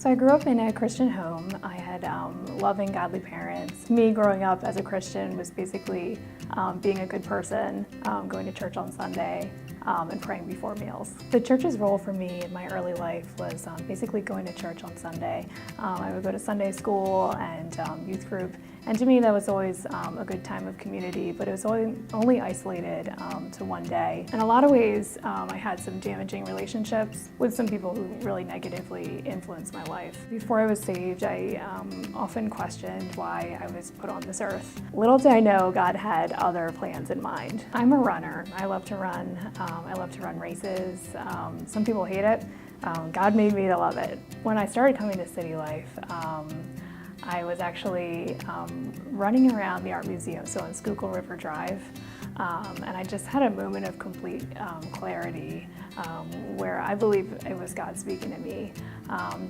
So I grew up in a Christian home. I had loving, godly parents. Me growing up as a Christian was basically being a good person, going to church on Sunday, and praying before meals. The church's role for me in my early life was basically going to church on Sunday. I would go to Sunday school and youth group, and to me that was always a good time of community, but it was only isolated to one day. In a lot of ways, I had some damaging relationships with some people who really negatively influenced my life. Before I was saved, I often questioned why I was put on this earth. Little did I know God had other plans in mind. I'm a runner. I love to run. I love to run races. Some people hate it. God made me to love it. When I started coming to City Life, I was actually running around the art museum, so on Schuylkill River Drive, and I just had a moment of complete clarity where I believe it was God speaking to me.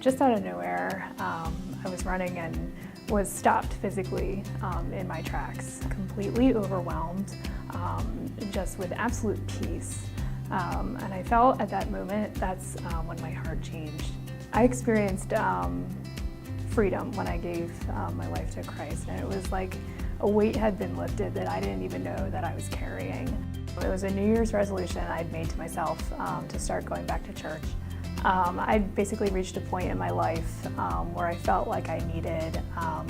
Just out of nowhere, I was running and was stopped physically in my tracks, completely overwhelmed, just with absolute peace. And I felt at that moment, that's when my heart changed. I experienced freedom when I gave my life to Christ, and it was like a weight had been lifted that I didn't even know that I was carrying. It was a New Year's resolution I'd made to myself to start going back to church. I'd basically reached a point in my life where I felt like I needed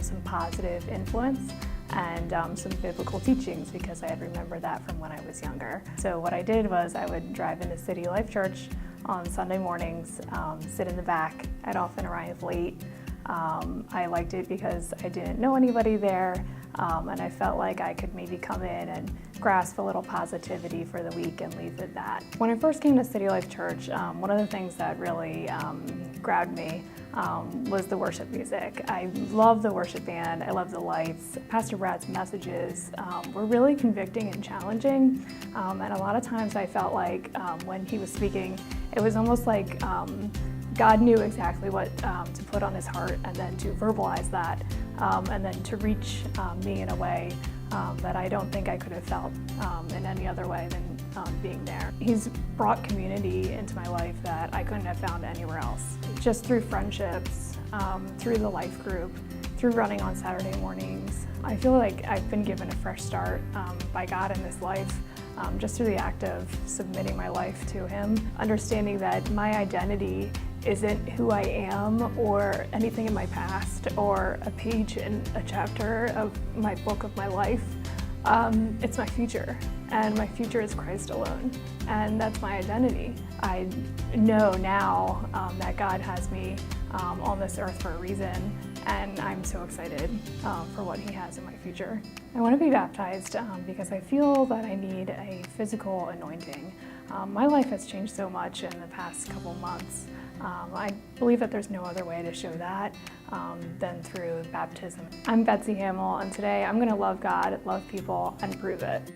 some positive influence and some biblical teachings, because I had remembered that from when I was younger. So what I did was I would drive into City Life Church on Sunday mornings, sit in the back. I'd often arrive late. I liked it because I didn't know anybody there, and I felt like I could maybe come in and grasp a little positivity for the week and leave with that. When I first came to City Life Church, one of the things that really grabbed me was the worship music. I love the worship band, I love the lights. Pastor Brad's messages were really convicting and challenging, and a lot of times I felt like when he was speaking, it was almost like God knew exactly what to put on his heart, and then to verbalize that, and then to reach me in a way that I don't think I could have felt in any other way than being there. He's brought community into my life that I couldn't have found anywhere else. Just through friendships, through the life group, through running on Saturday mornings. I feel like I've been given a fresh start by God in this life. Just through the act of submitting my life to him, understanding that my identity isn't who I am or anything in my past or a page in a chapter of my book of my life. It's my future, and my future is Christ alone, and that's my identity. I know now that God has me on this earth for a reason, and I'm so excited for what he has in my future. I want to be baptized because I feel that I need a physical anointing. My life has changed so much in the past couple months. I believe that there's no other way to show that than through baptism. I'm Betsy Hammel, and today I'm going to love God, love people, and prove it.